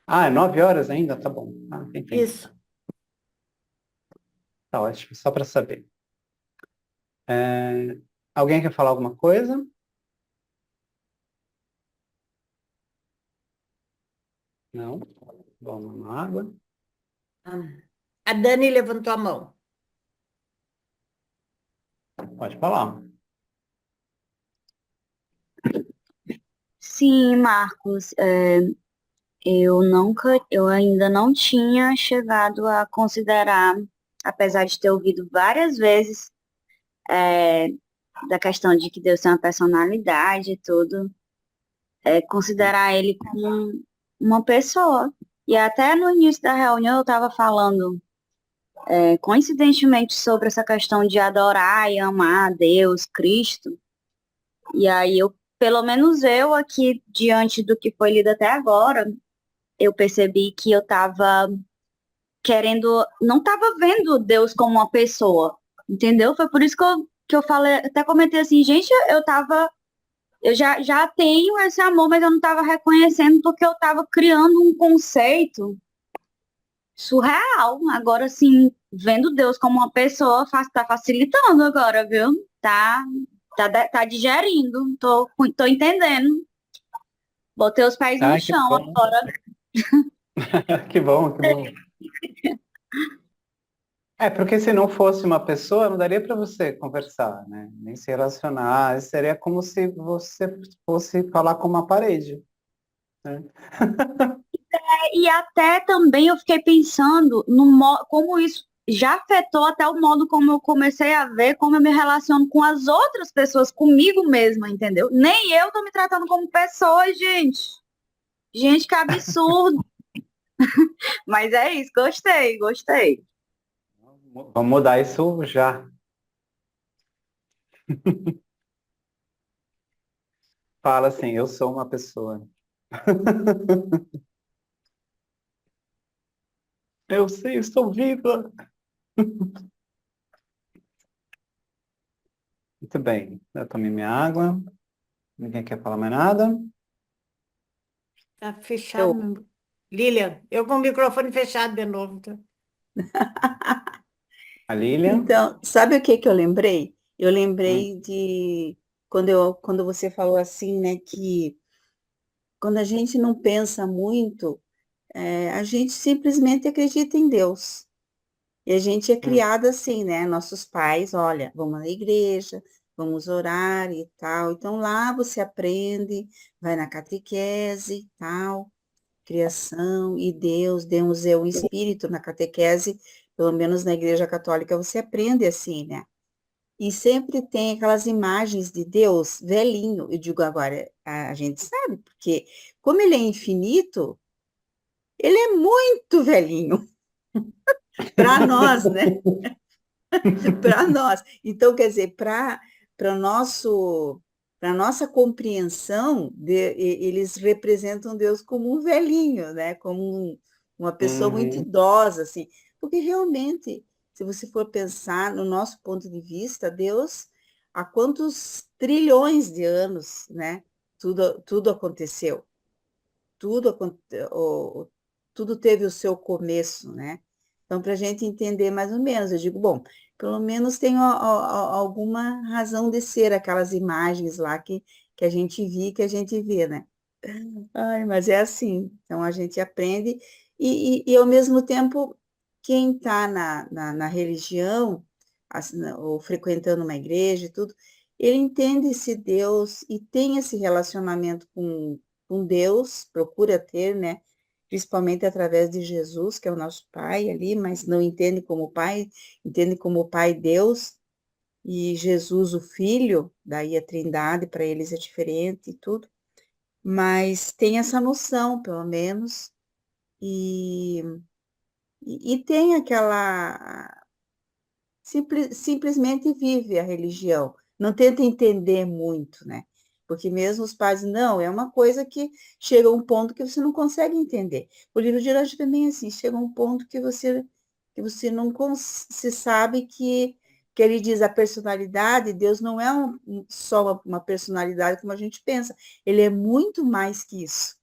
É 9 horas ainda? Tá bom. Tem tempo. Isso. Tá ótimo, só para saber. Alguém quer falar alguma coisa? Não? Vamos uma água. A Dani levantou a mão. Pode falar. Sim, Marcos, eu ainda não tinha chegado a considerar, apesar de ter ouvido várias vezes, é, da questão de que Deus tem uma personalidade e tudo, considerar ele como uma pessoa. E até no início da reunião eu estava falando, coincidentemente, sobre essa questão de adorar e amar a Deus, Cristo. E aí pelo menos eu aqui, diante do que foi lido até agora, eu percebi que eu estava querendo, não estava vendo Deus como uma pessoa, entendeu? Foi por isso que eu falei, até comentei assim, gente, eu já tenho esse amor, mas eu não estava reconhecendo porque eu estava criando um conceito surreal. Agora, assim, vendo Deus como uma pessoa, tá facilitando agora, viu? Tá digerindo, tô entendendo. Botei os pés no Ai, que chão bom. agora. Que bom, que bom. É, porque se não fosse uma pessoa, não daria para você conversar, né? Nem se relacionar. Seria como se você fosse falar com uma parede, né? E até também eu fiquei pensando como isso já afetou até o modo como eu comecei a ver como eu me relaciono com as outras pessoas, comigo mesma, entendeu? Nem eu tô me tratando como pessoa, gente. Gente, que absurdo. Mas é isso, gostei, gostei. Vamos mudar isso já. Fala assim, eu sou uma pessoa. Eu sei, estou viva. Muito bem, eu tomei minha água. Ninguém quer falar mais nada? Tá fechado. Eu, Lilian, eu com o microfone fechado de novo. Tá? A Lilian? então, sabe o que que eu lembrei? Eu Hum, lembrei de quando você falou assim, né, que quando a gente não pensa muito, a gente simplesmente acredita em Deus. E a gente é hum, criado assim, né? Nossos pais, olha, vamos na igreja, vamos orar e tal. Então lá você aprende, vai na catequese e tal, criação e Deus, Deus é o Espírito na catequese, pelo menos na Igreja Católica você aprende assim, né? E sempre tem aquelas imagens de Deus velhinho. Eu digo agora, a gente sabe, porque como ele é infinito, ele é muito velhinho para nós, né? Para nós. Então, quer dizer, para nosso para nossa compreensão, eles representam Deus como um velhinho, né? Como uma pessoa muito uhum, idosa, assim. Porque realmente, se você for pensar no nosso ponto de vista, Deus, há quantos trilhões de anos, né? Tudo aconteceu, tudo, tudo teve o seu começo, né? Então, para a gente entender mais ou menos, eu digo, bom, pelo menos tem alguma razão de ser aquelas imagens lá que a gente viu, que a gente vê, né? Ai, mas é assim, então a gente aprende e ao mesmo tempo, quem está na religião, ou frequentando uma igreja e tudo, ele entende esse Deus e tem esse relacionamento com Deus, procura ter, né? Principalmente através de Jesus, que é o nosso Pai ali, mas não entende como Pai, entende como Pai Deus, e Jesus, o Filho, daí a Trindade, para eles é diferente e tudo, mas tem essa noção, pelo menos, e, e tem aquela. Simplesmente vive a religião, não tenta entender muito, né? Porque mesmo os pais, não, é uma coisa que chega a um ponto que você não consegue entender. O livro de hoje também é assim, chega a um ponto que você não se sabe que ele diz a personalidade, Deus não é só uma personalidade como a gente pensa, ele é muito mais que isso.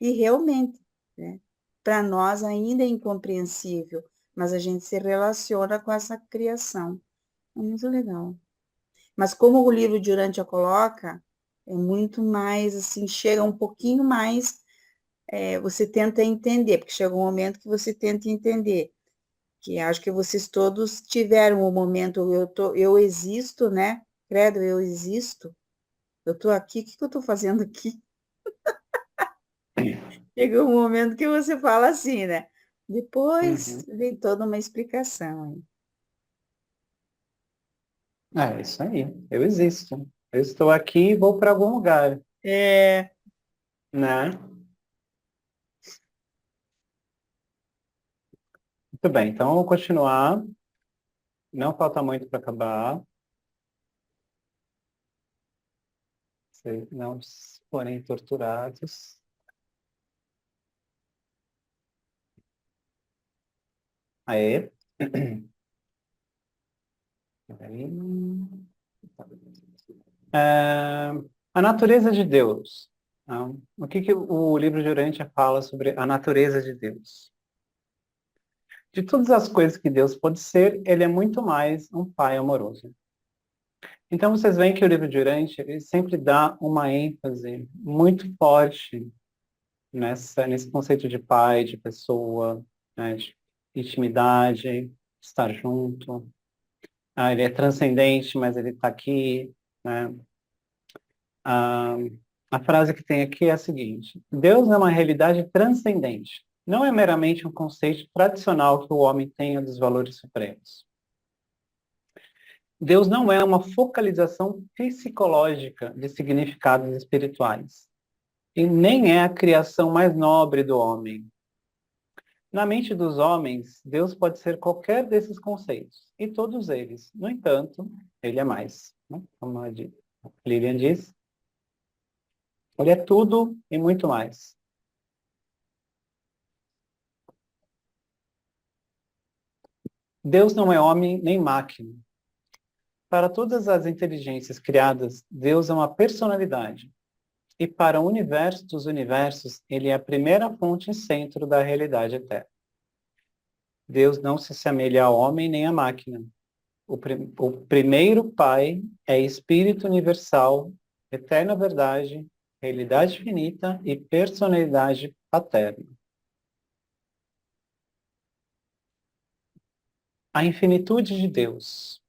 E realmente, né, para nós ainda é incompreensível, mas a gente se relaciona com essa criação. É muito legal. Mas como o livro de Urântia coloca, é muito mais, assim, chega um pouquinho mais, você tenta entender, porque chega um momento que você tenta entender, que acho que vocês todos tiveram o momento, eu existo, né? Credo, eu existo, eu estou aqui, o que que eu estou fazendo aqui? Chega um momento que você fala assim, né? Depois uhum. vem toda uma explicação aí. É isso aí. Eu existo. Eu estou aqui e vou para algum lugar, É, né? Muito bem, então vamos continuar. Não falta muito para acabar. Se não forem torturados. Aê. É, a natureza de Deus. Então, o que o livro de Urântia fala sobre a natureza de Deus? De todas as coisas que Deus pode ser, ele é muito mais um pai amoroso. Então vocês veem que o livro de Urântia ele sempre dá uma ênfase muito forte nesse conceito de pai, de pessoa, né, de intimidade, estar junto. Ele é transcendente, mas ele está aqui, né? Ah, a frase que tem aqui é a seguinte: Deus é uma realidade transcendente. Não é meramente um conceito tradicional que o homem tenha dos valores supremos. Deus não é uma focalização psicológica de significados espirituais. E nem é a criação mais nobre do homem. Na mente dos homens, Deus pode ser qualquer desses conceitos, e todos eles. No entanto, ele é mais. Né? Como a Lilian diz, ele é tudo e muito mais. Deus não é homem nem máquina. Para todas as inteligências criadas, Deus é uma personalidade. E para o universo dos universos, ele é a primeira fonte e centro da realidade eterna. Deus não se assemelha ao homem nem à máquina. O primeiro Pai é Espírito universal, eterna verdade, realidade finita e personalidade paterna. A infinitude de Deus.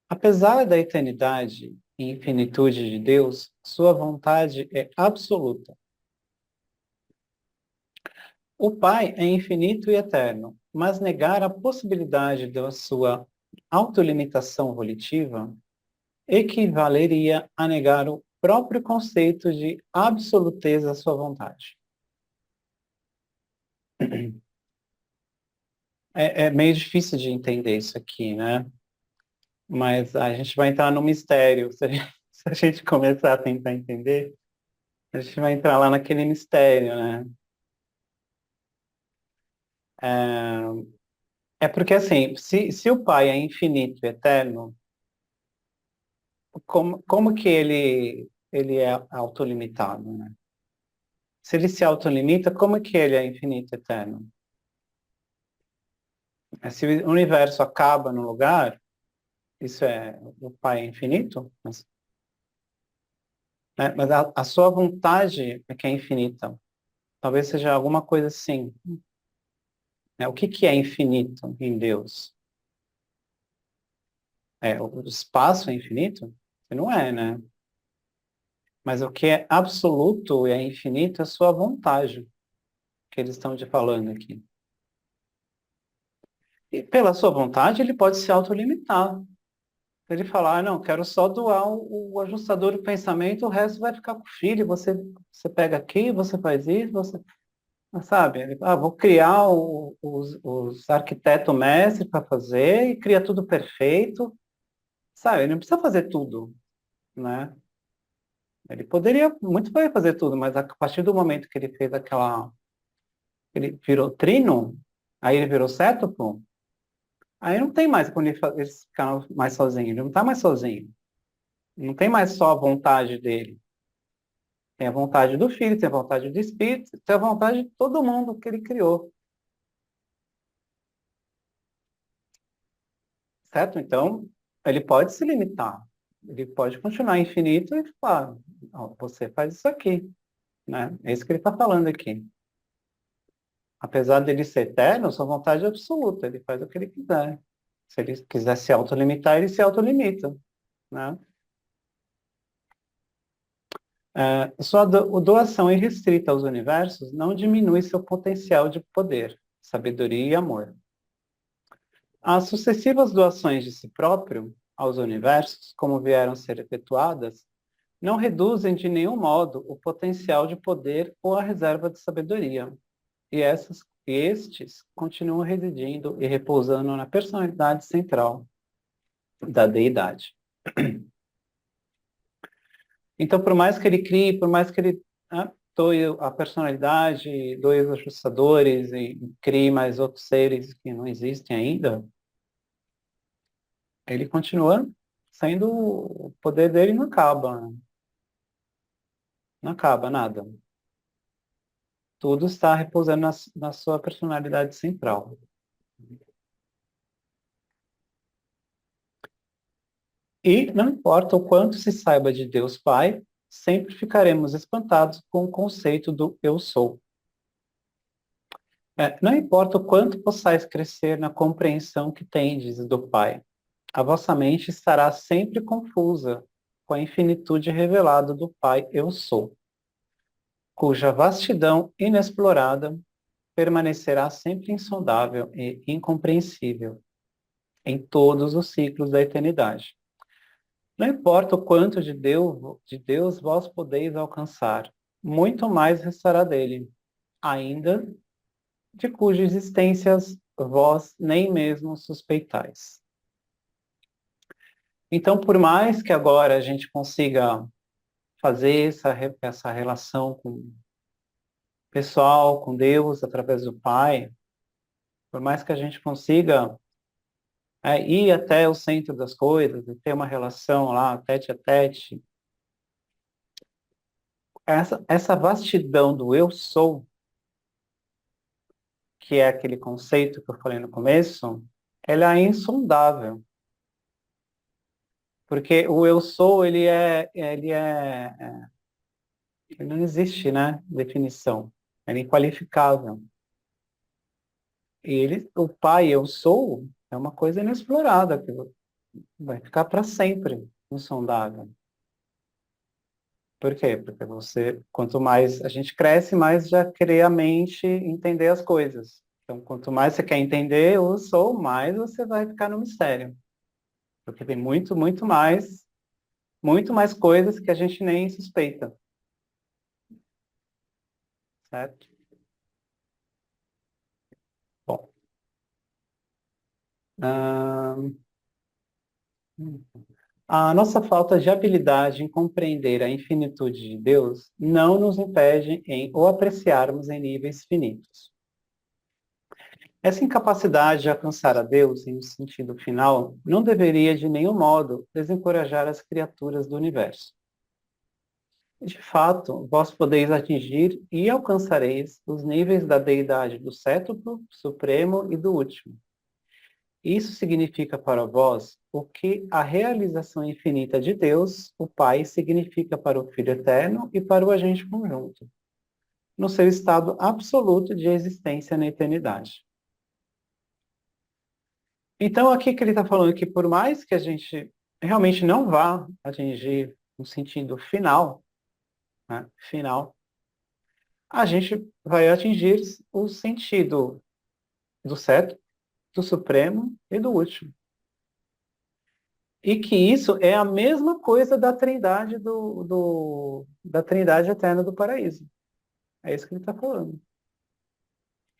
Apesar da eternidade e infinitude de Deus, sua vontade é absoluta. O Pai é infinito e eterno, mas negar a possibilidade da sua autolimitação volitiva equivaleria a negar o próprio conceito de absoluteza à sua vontade. É meio difícil de entender isso aqui, né? Mas a gente vai entrar no mistério. Se a gente começar a tentar entender, a gente vai entrar lá naquele mistério, né? É porque, assim, se o Pai é infinito e eterno, como que ele é autolimitado, né? Se ele se autolimita, como que ele é infinito e eterno? Se o universo acaba no lugar, isso é o Pai é infinito? Mas a sua vontade é que é infinita. Talvez seja alguma coisa assim. Né? O que é infinito em Deus? O espaço é infinito? Não é, né? Mas o que é absoluto e é infinito é a sua vontade, que eles estão falando aqui. E pela sua vontade, ele pode se autolimitar. Ele falar, não, quero só doar o ajustador do pensamento, o resto vai ficar com o filho, você pega aqui, você faz isso, você... Sabe? Vou criar os arquitetos mestres para fazer e cria tudo perfeito. Sabe? Ele não precisa fazer tudo, né? Ele poderia muito bem fazer tudo, mas a partir do momento que ele fez ele virou trino, aí ele virou sétuplo, aí não tem mais como ele ficar mais sozinho, ele não está mais sozinho. Não tem mais só a vontade dele. Tem a vontade do filho, tem a vontade do espírito, tem a vontade de todo mundo que ele criou. Certo? Então, ele pode se limitar. Ele pode continuar infinito e falar, você faz isso aqui. Né? É isso que ele está falando aqui. Apesar dele ser eterno, sua vontade é absoluta. Ele faz o que ele quiser. Se ele quiser se autolimitar, ele se autolimita. Né? Sua doação irrestrita aos universos não diminui seu potencial de poder, sabedoria e amor. As sucessivas doações de si próprio aos universos, como vieram a ser efetuadas, não reduzem de nenhum modo o potencial de poder ou a reserva de sabedoria. E essas e estes continuam residindo e repousando na personalidade central da deidade. Então, por mais que ele crie, por mais que ele doe a personalidade, doe os ajustadores e crie mais outros seres que não existem ainda, ele continua sendo, o poder dele não acaba. Não acaba nada. Tudo está repousando na sua personalidade central. E não importa o quanto se saiba de Deus Pai, sempre ficaremos espantados com o conceito do eu sou. Não importa o quanto possais crescer na compreensão que tendes do Pai, a vossa mente estará sempre confusa com a infinitude revelada do Pai eu sou, cuja vastidão inexplorada permanecerá sempre insondável e incompreensível em todos os ciclos da eternidade. Não importa o quanto de Deus vós podeis alcançar, muito mais restará dele, ainda de cuja existência vós nem mesmo suspeitais. Então, por mais que agora a gente consiga fazer essa relação com o pessoal, com Deus, através do Pai, por mais que a gente consiga ir até o centro das coisas, e ter uma relação lá, tete a tete, essa vastidão do eu sou, que é aquele conceito que eu falei no começo, ela é insondável. Porque o eu sou, ele não existe, né, definição. Ele é inqualificável. E o Pai, eu sou, é uma coisa inexplorada, que vai ficar para sempre insondável. Por quê? Porque quanto mais a gente cresce, mais já cria a mente entender as coisas. Então, quanto mais você quer entender eu sou, mais você vai ficar no mistério. Porque tem muito mais coisas que a gente nem suspeita. Certo? Bom. A nossa falta de habilidade em compreender a infinitude de Deus não nos impede em o apreciarmos em níveis finitos. Essa incapacidade de alcançar a Deus em um sentido final não deveria de nenhum modo desencorajar as criaturas do universo. De fato, vós podeis atingir e alcançareis os níveis da deidade do sétuplo, supremo e do último. Isso significa para vós o que a realização infinita de Deus, o Pai, significa para o Filho Eterno e para o agente conjunto, no seu estado absoluto de existência na eternidade. Então, aqui que ele está falando que por mais que a gente realmente não vá atingir um sentido final, né, a gente vai atingir o sentido do certo, do supremo e do último. E que isso é a mesma coisa da trindade da trindade eterna do paraíso. É isso que ele está falando.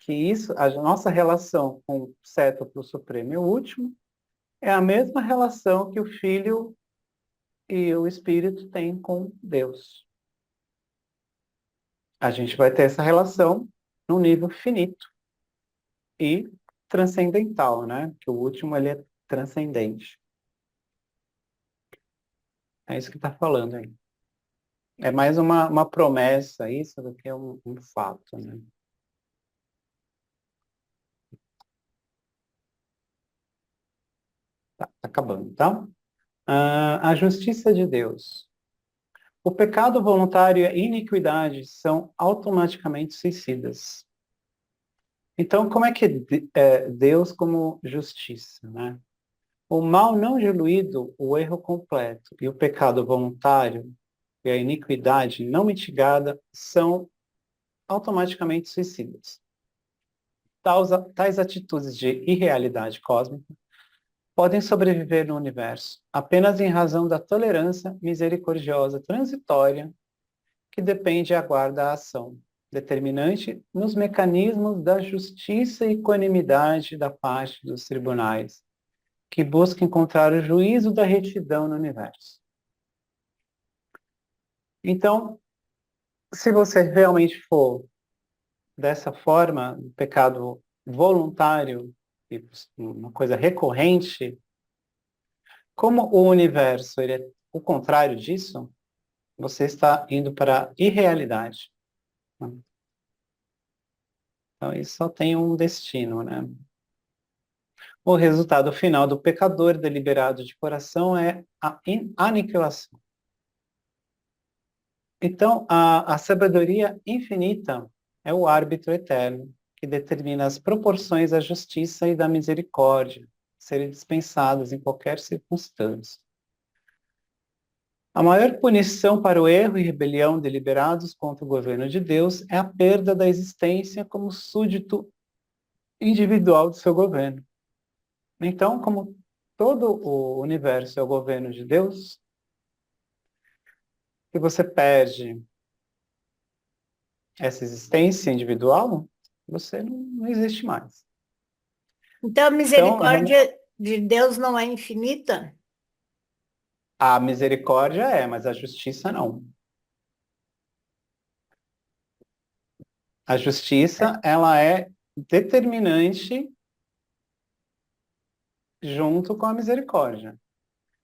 Que isso, a nossa relação com o sétuplo, supremo e o último, é a mesma relação que o Filho e o Espírito têm com Deus. A gente vai ter essa relação num nível finito e transcendental, né? Que o último ele é transcendente. É isso que está falando aí. É mais uma promessa isso do que um fato, né? Tá acabando, tá? A justiça de Deus. O pecado voluntário e a iniquidade são automaticamente suicidas. Então, como é que Deus como justiça, né? O mal não diluído, o erro completo e o pecado voluntário e a iniquidade não mitigada são automaticamente suicidas. Tais atitudes de irrealidade cósmica podem sobreviver no universo apenas em razão da tolerância misericordiosa transitória que depende e aguarda a ação determinante nos mecanismos da justiça e equanimidade da parte dos tribunais, que busca encontrar o juízo da retidão no universo. Então, se você realmente for dessa forma, um pecado voluntário e uma coisa recorrente, como o universo ele é o contrário disso, você está indo para a irrealidade. Então, isso só tem um destino, né? O resultado final do pecador deliberado de coração é a aniquilação. Então, a sabedoria infinita é o árbitro eterno, que determina as proporções da justiça e da misericórdia, serem dispensadas em qualquer circunstância. A maior punição para o erro e rebelião deliberados contra o governo de Deus é a perda da existência como súdito individual do seu governo. Então, como todo o universo é o governo de Deus, se você perde essa existência individual, você não existe mais. Então, a Então, misericórdia de Deus não é infinita? a misericórdia é, mas a justiça não. A justiça, ela é determinante junto com a misericórdia.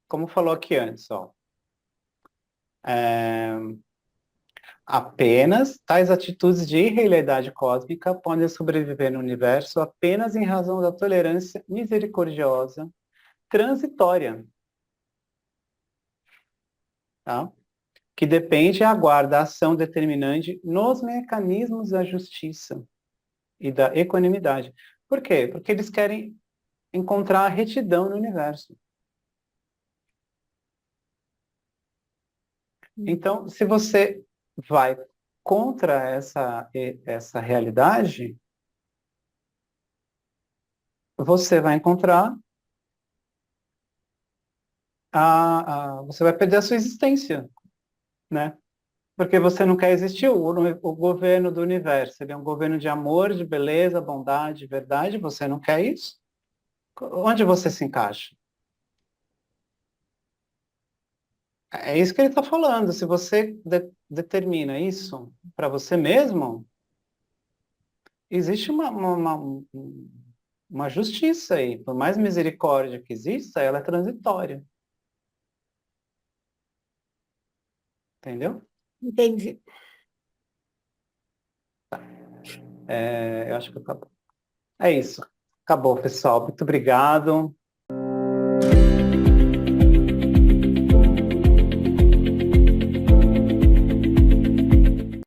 Como falou aqui antes, ó. Apenas tais atitudes de irrealidade cósmica podem sobreviver no universo apenas em razão da tolerância misericordiosa transitória, tá? Que depende e aguarda a ação determinante nos mecanismos da justiça e da equanimidade. Por quê? Porque eles querem encontrar a retidão no universo. Então, se você vai contra essa realidade, você vai encontrar você vai perder a sua existência, né? Porque você não quer existir. O governo do universo, ele é um governo de amor, de beleza, bondade, verdade. Você não quer isso? Onde você se encaixa? É isso que ele está falando. Se você determina isso para você mesmo, existe uma justiça aí. Por mais misericórdia que exista, ela é transitória. Entendeu? Entendi. Eu acho que acabou. É isso. Acabou, pessoal. Muito obrigado.